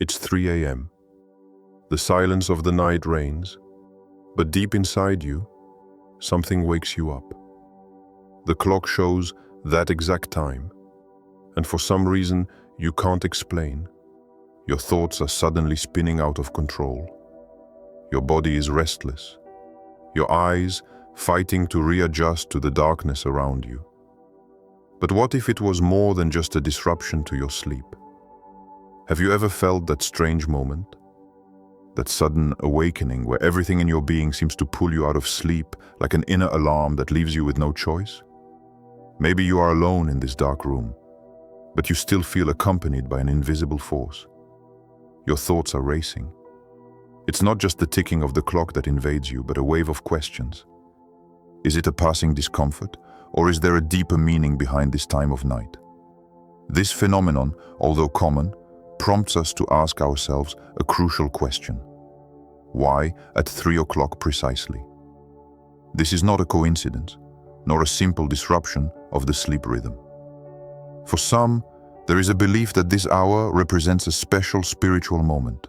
It's 3 a.m. The silence of the night reigns, but deep inside you, something wakes you up. The clock shows that exact time, and for some reason you can't explain, your thoughts are suddenly spinning out of control. Your body is restless, your eyes fighting to readjust to the darkness around you. But what if it was more than just a disruption to your sleep? Have you ever felt that strange moment? That sudden awakening where everything in your being seems to pull you out of sleep like an inner alarm that leaves you with no choice? Maybe you are alone in this dark room, but you still feel accompanied by an invisible force. Your thoughts are racing. It's not just the ticking of the clock that invades you, but a wave of questions. Is it a passing discomfort, or is there a deeper meaning behind this time of night? This phenomenon, although common, prompts us to ask ourselves a crucial question. Why at 3 o'clock precisely? This is not a coincidence, nor a simple disruption of the sleep rhythm. For some, there is a belief that this hour represents a special spiritual moment,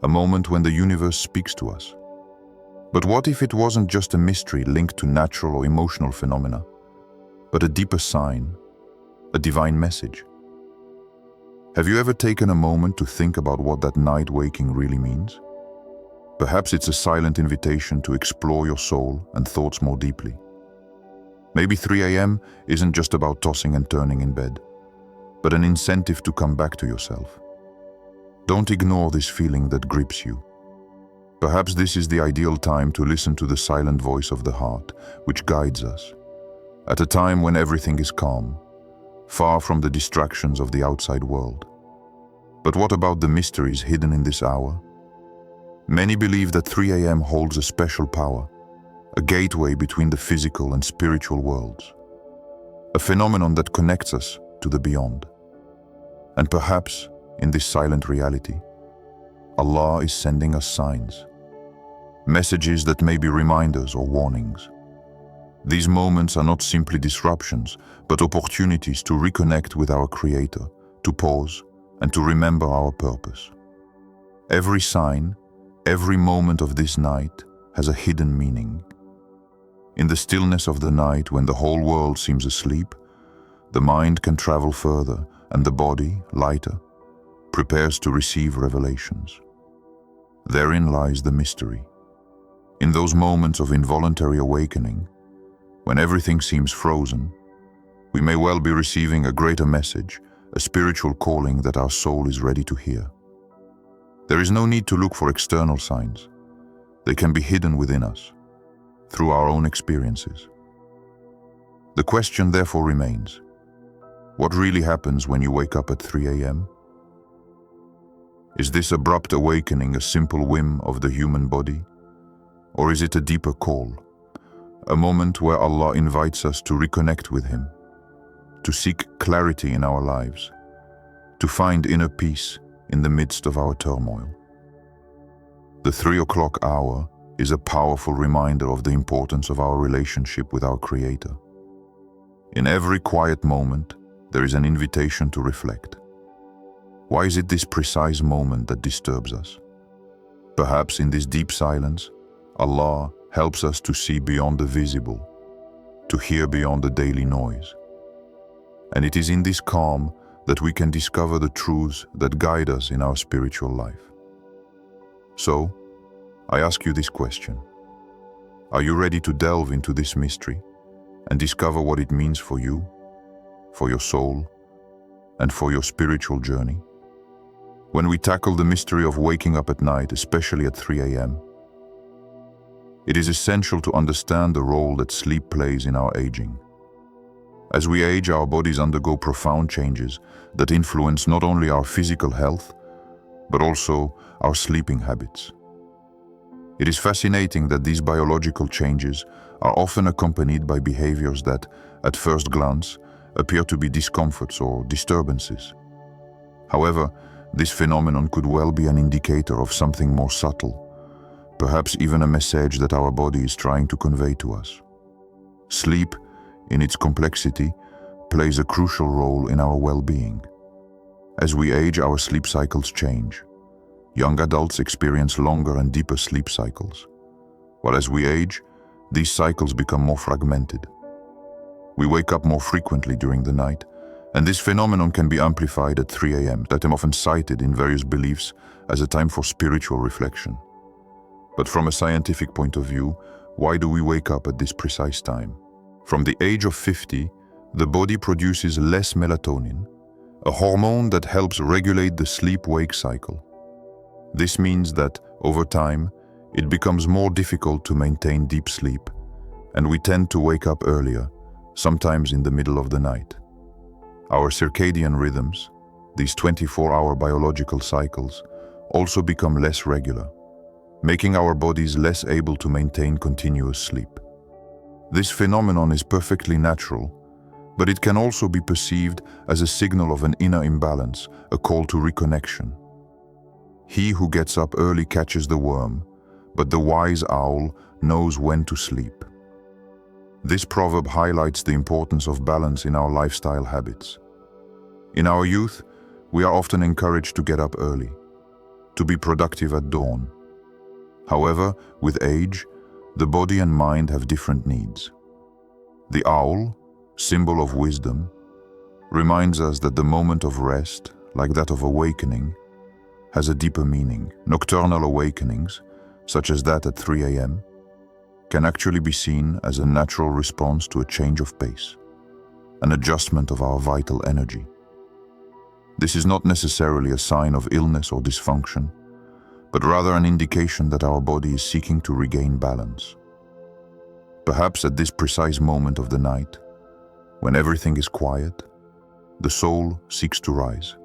a moment when the universe speaks to us. But what if it wasn't just a mystery linked to natural or emotional phenomena, but a deeper sign, a divine message? Have you ever taken a moment to think about what that night waking really means? Perhaps it's a silent invitation to explore your soul and thoughts more deeply. Maybe 3 a.m. isn't just about tossing and turning in bed, but an incentive to come back to yourself. Don't ignore this feeling that grips you. Perhaps this is the ideal time to listen to the silent voice of the heart, which guides us. At a time when everything is calm, far from the distractions of the outside world. But what about the mysteries hidden in this hour? Many believe that 3 a.m. holds a special power, a gateway between the physical and spiritual worlds, a phenomenon that connects us to the beyond. And perhaps, in this silent reality, Allah is sending us signs, messages that may be reminders or warnings. These moments are not simply disruptions, but opportunities to reconnect with our Creator, to pause, and to remember our purpose. Every sign, every moment of this night has a hidden meaning. In the stillness of the night, when the whole world seems asleep, the mind can travel further, and the body, lighter, prepares to receive revelations. Therein lies the mystery. In those moments of involuntary awakening, when everything seems frozen, we may well be receiving a greater message, a spiritual calling that our soul is ready to hear. There is no need to look for external signs. They can be hidden within us, through our own experiences. The question therefore remains, what really happens when you wake up at 3 a.m.? Is this abrupt awakening a simple whim of the human body? Or is it a deeper call? A moment where Allah invites us to reconnect with Him, to seek clarity in our lives, to find inner peace in the midst of our turmoil. The 3 o'clock hour is a powerful reminder of the importance of our relationship with our Creator. In every quiet moment, there is an invitation to reflect. Why is it this precise moment that disturbs us? Perhaps in this deep silence, Allah helps us to see beyond the visible, to hear beyond the daily noise. And it is in this calm that we can discover the truths that guide us in our spiritual life. So, I ask you this question. Are you ready to delve into this mystery and discover what it means for you, for your soul, and for your spiritual journey? When we tackle the mystery of waking up at night, especially at 3 a.m., it is essential to understand the role that sleep plays in our aging. As we age, our bodies undergo profound changes that influence not only our physical health, but also our sleeping habits. It is fascinating that these biological changes are often accompanied by behaviors that, at first glance, appear to be discomforts or disturbances. However, this phenomenon could well be an indicator of something more subtle, perhaps even a message that our body is trying to convey to us. Sleep, in its complexity, plays a crucial role in our well-being. As we age, our sleep cycles change, Young adults experience longer and deeper sleep cycles, while as we age, these cycles become more fragmented. We wake up more frequently during the night, and this phenomenon can be amplified at 3 a.m., that is often cited in various beliefs as a time for spiritual reflection. But from a scientific point of view, why do we wake up at this precise time? From the age of 50, the body produces less melatonin, a hormone that helps regulate the sleep-wake cycle. This means that, over time, it becomes more difficult to maintain deep sleep, and we tend to wake up earlier, sometimes in the middle of the night. Our circadian rhythms, these 24-hour biological cycles, also become less regular, making our bodies less able to maintain continuous sleep. This phenomenon is perfectly natural, but it can also be perceived as a signal of an inner imbalance, a call to reconnection. He who gets up early catches the worm, but the wise owl knows when to sleep. This proverb highlights the importance of balance in our lifestyle habits. In our youth, we are often encouraged to get up early, to be productive at dawn. However, with age, the body and mind have different needs. The owl, symbol of wisdom, reminds us that the moment of rest, like that of awakening, has a deeper meaning. Nocturnal awakenings, such as that at 3 a.m., can actually be seen as a natural response to a change of pace, an adjustment of our vital energy. This is not necessarily a sign of illness or dysfunction, but rather an indication that our body is seeking to regain balance. Perhaps at this precise moment of the night, when everything is quiet, the soul seeks to rise,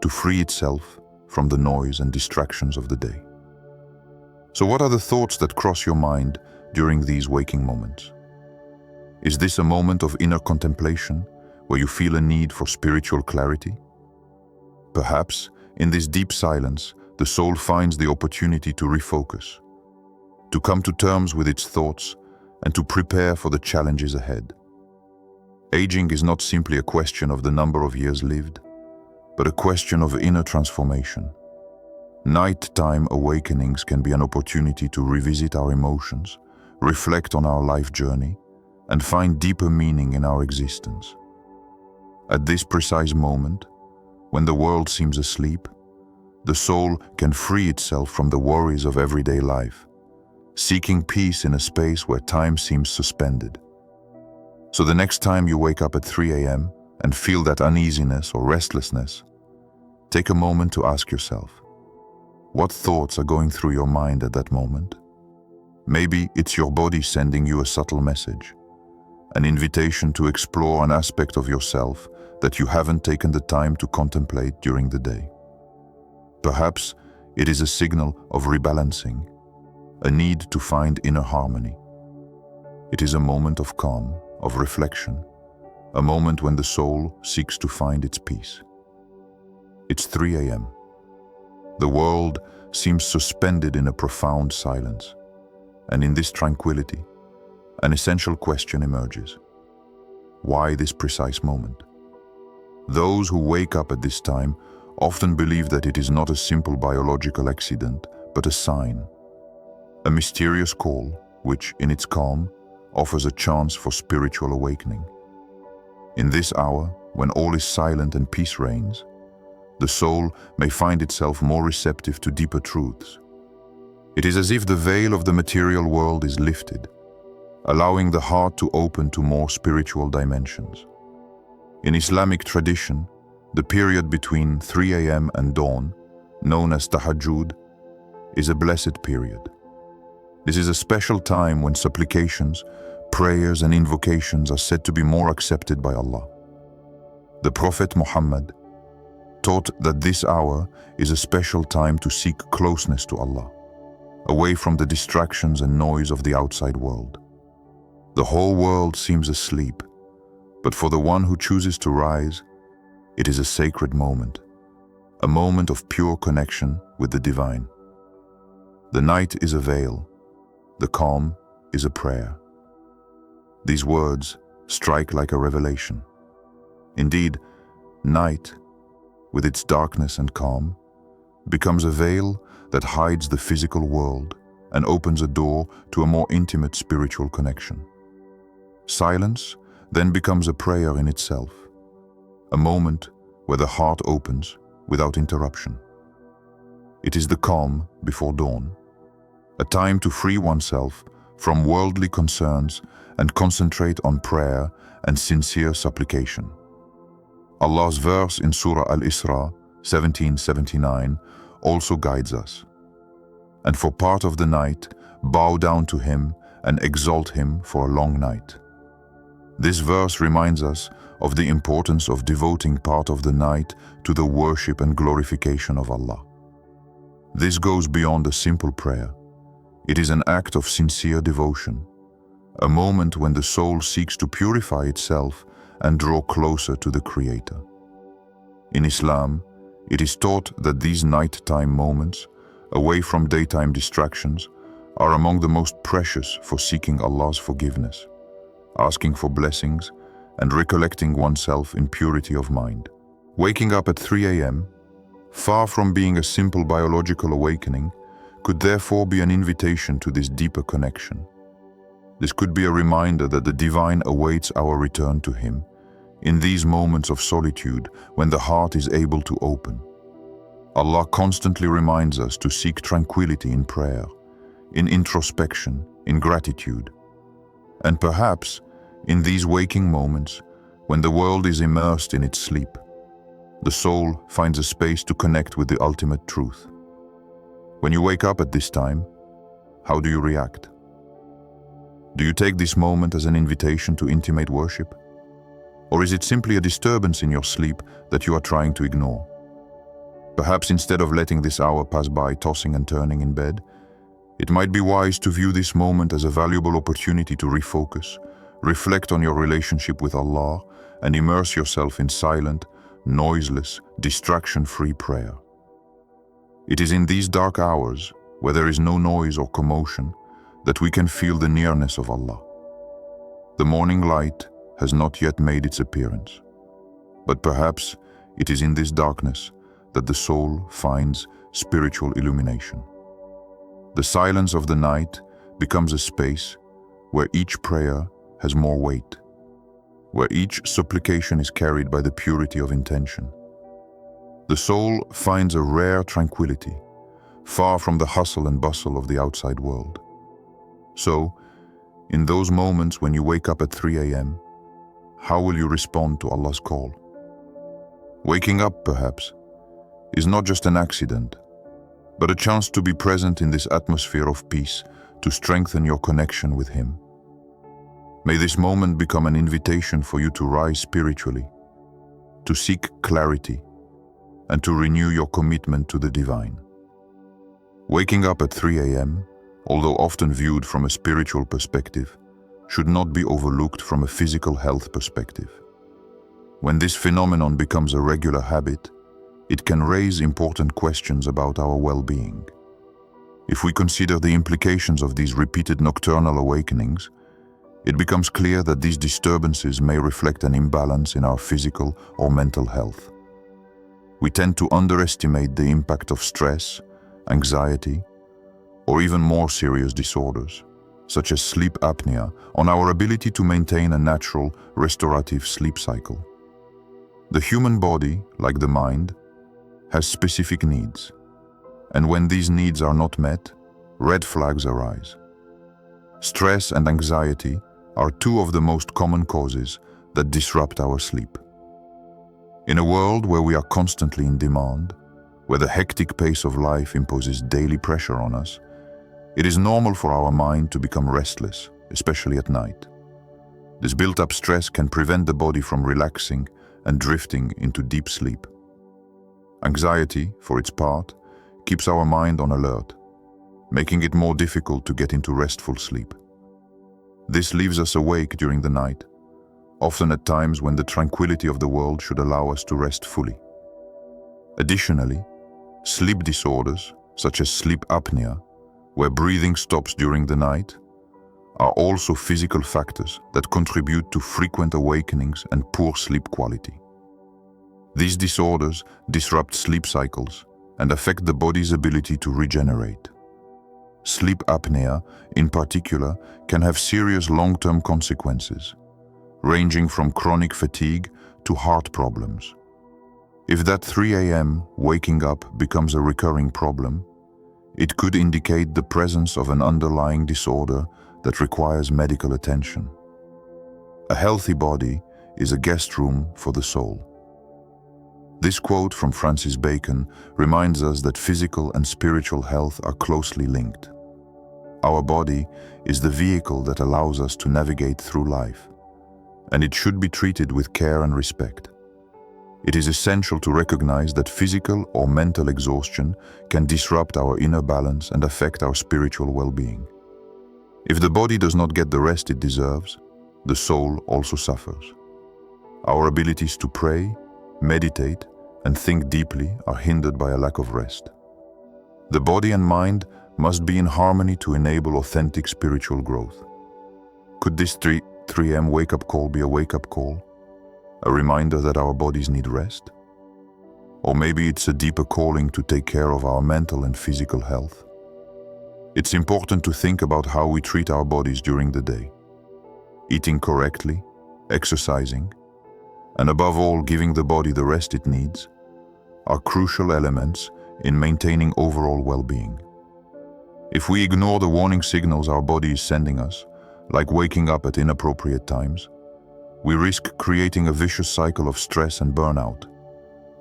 to free itself from the noise and distractions of the day. So what are the thoughts that cross your mind during these waking moments? Is this a moment of inner contemplation where you feel a need for spiritual clarity? Perhaps, in this deep silence, the soul finds the opportunity to refocus, to come to terms with its thoughts, and to prepare for the challenges ahead. Aging is not simply a question of the number of years lived, but a question of inner transformation. Nighttime awakenings can be an opportunity to revisit our emotions, reflect on our life journey, and find deeper meaning in our existence. At this precise moment, when the world seems asleep, the soul can free itself from the worries of everyday life, seeking peace in a space where time seems suspended. So the next time you wake up at 3 a.m. and feel that uneasiness or restlessness, take a moment to ask yourself, what thoughts are going through your mind at that moment? Maybe it's your body sending you a subtle message, an invitation to explore an aspect of yourself that you haven't taken the time to contemplate during the day. Perhaps it is a signal of rebalancing, a need to find inner harmony. It is a moment of calm, of reflection, a moment when the soul seeks to find its peace. It's 3 a.m. The world seems suspended in a profound silence, and in this tranquility, an essential question emerges. Why this precise moment? Those who wake up at this time often believe that it is not a simple biological accident, but a sign, a mysterious call which, in its calm, offers a chance for spiritual awakening. In this hour, when all is silent and peace reigns, the soul may find itself more receptive to deeper truths. It is as if the veil of the material world is lifted, allowing the heart to open to more spiritual dimensions. In Islamic tradition, the period between 3 a.m. and dawn, known as tahajjud, is a blessed period. This is a special time when supplications, prayers and invocations are said to be more accepted by Allah. The Prophet Muhammad taught that this hour is a special time to seek closeness to Allah, away from the distractions and noise of the outside world. The whole world seems asleep, but for the one who chooses to rise, it is a sacred moment, a moment of pure connection with the divine. The night is a veil, the calm is a prayer. These words strike like a revelation. Indeed, night, with its darkness and calm, becomes a veil that hides the physical world and opens a door to a more intimate spiritual connection. Silence then becomes a prayer in itself, a moment where the heart opens without interruption. It is the calm before dawn, a time to free oneself from worldly concerns and concentrate on prayer and sincere supplication. Allah's verse in Surah Al-Isra 1779 also guides us. And for part of the night, bow down to Him and exalt Him for a long night. This verse reminds us of the importance of devoting part of the night to the worship and glorification of Allah. This goes beyond a simple prayer. It is an act of sincere devotion, a moment when the soul seeks to purify itself and draw closer to the Creator. In Islam, it is taught that these nighttime moments, away from daytime distractions, are among the most precious for seeking Allah's forgiveness, asking for blessings, and recollecting oneself in purity of mind. Waking up at 3 a.m., far from being a simple biological awakening, could therefore be an invitation to this deeper connection. This could be a reminder that the divine awaits our return to Him in these moments of solitude when the heart is able to open. Allah constantly reminds us to seek tranquility in prayer, in introspection, in gratitude. And perhaps, in these waking moments, when the world is immersed in its sleep, the soul finds a space to connect with the ultimate truth. When you wake up at this time, how do you react? Do you take this moment as an invitation to intimate worship? Or is it simply a disturbance in your sleep that you are trying to ignore? Perhaps instead of letting this hour pass by tossing and turning in bed, it might be wise to view this moment as a valuable opportunity to refocus, reflect on your relationship with Allah, and immerse yourself in silent, noiseless, distraction-free prayer. It is in these dark hours, where there is no noise or commotion, that we can feel the nearness of Allah. The morning light has not yet made its appearance, but perhaps it is in this darkness that the soul finds spiritual illumination. The silence of the night becomes a space where each prayer has more weight, where each supplication is carried by the purity of intention. The soul finds a rare tranquility, far from the hustle and bustle of the outside world. So, in those moments when you wake up at 3 a.m., how will you respond to Allah's call? Waking up, perhaps, is not just an accident, but a chance to be present in this atmosphere of peace, to strengthen your connection with Him. May this moment become an invitation for you to rise spiritually, to seek clarity, and to renew your commitment to the divine. Waking up at 3 a.m., although often viewed from a spiritual perspective, should not be overlooked from a physical health perspective. When this phenomenon becomes a regular habit, it can raise important questions about our well-being. If we consider the implications of these repeated nocturnal awakenings, it becomes clear that these disturbances may reflect an imbalance in our physical or mental health. We tend to underestimate the impact of stress, anxiety, or even more serious disorders, such as sleep apnea, on our ability to maintain a natural, restorative sleep cycle. The human body, like the mind, has specific needs, and when these needs are not met, red flags arise. Stress and anxiety are two of the most common causes that disrupt our sleep. In a world where we are constantly in demand, where the hectic pace of life imposes daily pressure on us, it is normal for our mind to become restless, especially at night. This built-up stress can prevent the body from relaxing and drifting into deep sleep. Anxiety, for its part, keeps our mind on alert, making it more difficult to get into restful sleep. This leaves us awake during the night, often at times when the tranquility of the world should allow us to rest fully. Additionally, sleep disorders, such as sleep apnea, where breathing stops during the night, are also physical factors that contribute to frequent awakenings and poor sleep quality. These disorders disrupt sleep cycles and affect the body's ability to regenerate. Sleep apnea, in particular, can have serious long-term consequences, ranging from chronic fatigue to heart problems. If that 3 a.m. waking up becomes a recurring problem, it could indicate the presence of an underlying disorder that requires medical attention. A healthy body is a guest room for the soul. This quote from Francis Bacon reminds us that physical and spiritual health are closely linked. Our body is the vehicle that allows us to navigate through life, and it should be treated with care and respect. It is essential to recognize that physical or mental exhaustion can disrupt our inner balance and affect our spiritual well-being. If the body does not get the rest it deserves, the soul also suffers. Our abilities to pray, meditate, and think deeply are hindered by a lack of rest. The body and mind must be in harmony to enable authentic spiritual growth. Could this 3 a.m. wake-up call be a wake-up call? A reminder that our bodies need rest? Or maybe it's a deeper calling to take care of our mental and physical health? It's important to think about how we treat our bodies during the day. Eating correctly, exercising, and above all, giving the body the rest it needs, are crucial elements in maintaining overall well-being. If we ignore the warning signals our body is sending us, like waking up at inappropriate times, we risk creating a vicious cycle of stress and burnout,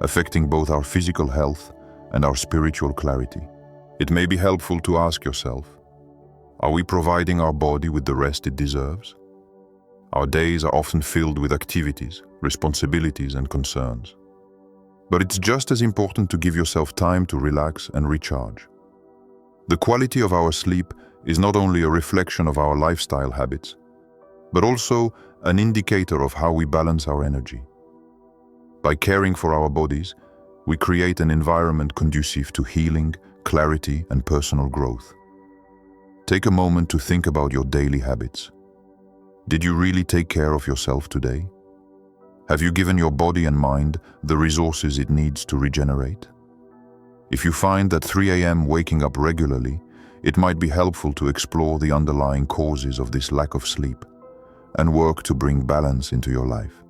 affecting both our physical health and our spiritual clarity. It may be helpful to ask yourself, are we providing our body with the rest it deserves? Our days are often filled with activities, responsibilities, and concerns. But it's just as important to give yourself time to relax and recharge. The quality of our sleep is not only a reflection of our lifestyle habits, but also an indicator of how we balance our energy. By caring for our bodies, we create an environment conducive to healing, clarity, and personal growth. Take a moment to think about your daily habits. Did you really take care of yourself today? Have you given your body and mind the resources it needs to regenerate? If you find that 3 a.m. waking up regularly, it might be helpful to explore the underlying causes of this lack of sleep and work to bring balance into your life.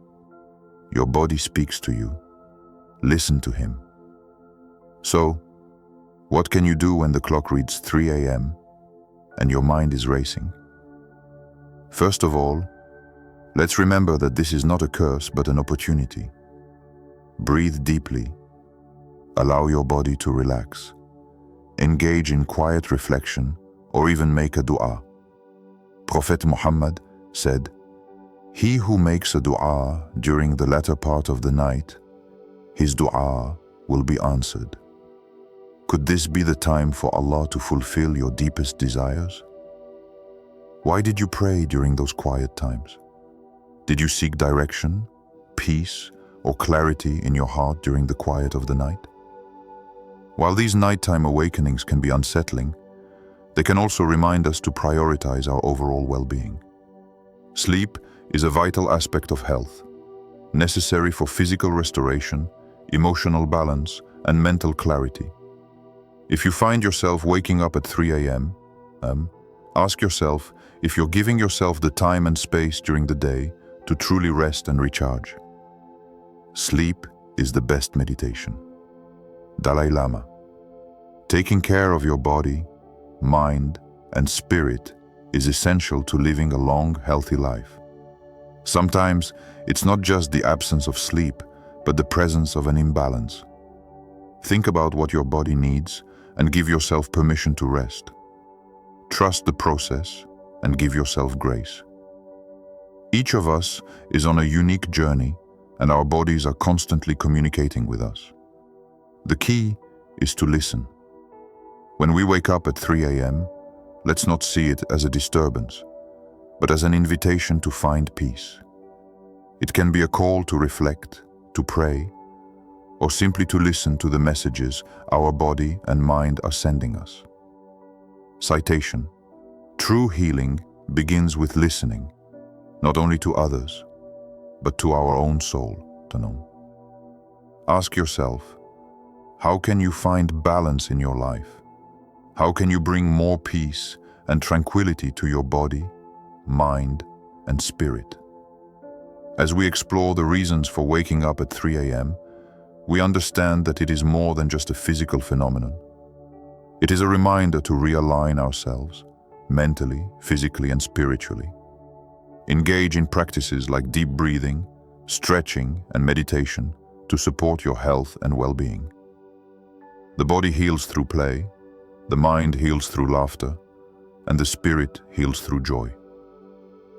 Your body speaks to you. Listen to him. So, what can you do when the clock reads 3 a.m. and your mind is racing? First of all, let's remember that this is not a curse but an opportunity. Breathe deeply. Allow your body to relax. Engage in quiet reflection or even make a dua. Prophet Muhammad said, "He who makes a dua during the latter part of the night, his dua will be answered." Could this be the time for Allah to fulfill your deepest desires? Why did you pray during those quiet times? Did you seek direction, peace, or clarity in your heart during the quiet of the night? While these nighttime awakenings can be unsettling, they can also remind us to prioritize our overall well-being. Sleep is a vital aspect of health, necessary for physical restoration, emotional balance, and mental clarity. If you find yourself waking up at 3 a.m., ask yourself if you're giving yourself the time and space during the day to truly rest and recharge. Sleep is the best meditation. Dalai Lama. Taking care of your body, mind, and spirit is essential to living a long, healthy life. Sometimes it's not just the absence of sleep, but the presence of an imbalance. Think about what your body needs and give yourself permission to rest. Trust the process and give yourself grace. Each of us is on a unique journey, and our bodies are constantly communicating with us. The key is to listen. When we wake up at 3 a.m., let's not see it as a disturbance, but as an invitation to find peace. It can be a call to reflect, to pray, or simply to listen to the messages our body and mind are sending us. Citation: True healing begins with listening, not only to others, but to our own soul. Ask yourself, How can you find balance in your life? How can you bring more peace and tranquility to your body, mind, and spirit? As we explore the reasons for waking up at 3 a.m., we understand that it is more than just a physical phenomenon. It is a reminder to realign ourselves, mentally, physically, and spiritually. Engage in practices like deep breathing, stretching, and meditation to support your health and well-being. The body heals through play, the mind heals through laughter, and the spirit heals through joy.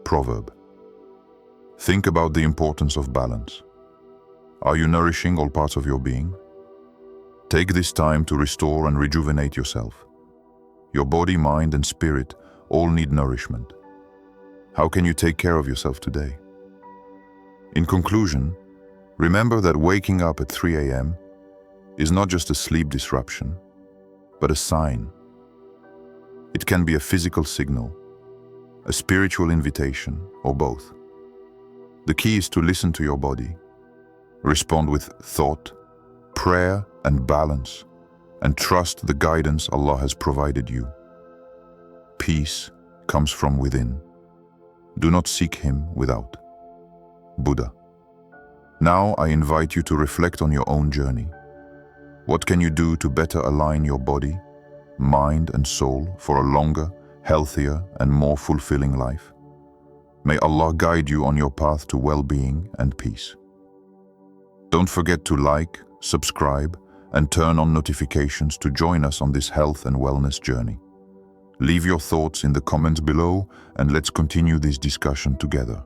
Proverb. Think about the importance of balance. Are you nourishing all parts of your being? Take this time to restore and rejuvenate yourself. Your body, mind, and spirit all need nourishment. How can you take care of yourself today? In conclusion, remember that waking up at 3 a.m. is not just a sleep disruption, but a sign. It can be a physical signal, a spiritual invitation, or both. The key is to listen to your body, respond with thought, prayer, and balance, and trust the guidance Allah has provided you. Peace comes from within. Do not seek Him without. Buddha. Now I invite you to reflect on your own journey. What can you do to better align your body, mind, and soul for a longer, healthier, and more fulfilling life? May Allah guide you on your path to well-being and peace. Don't forget to like, subscribe, and turn on notifications to join us on this health and wellness journey. Leave your thoughts in the comments below and let's continue this discussion together.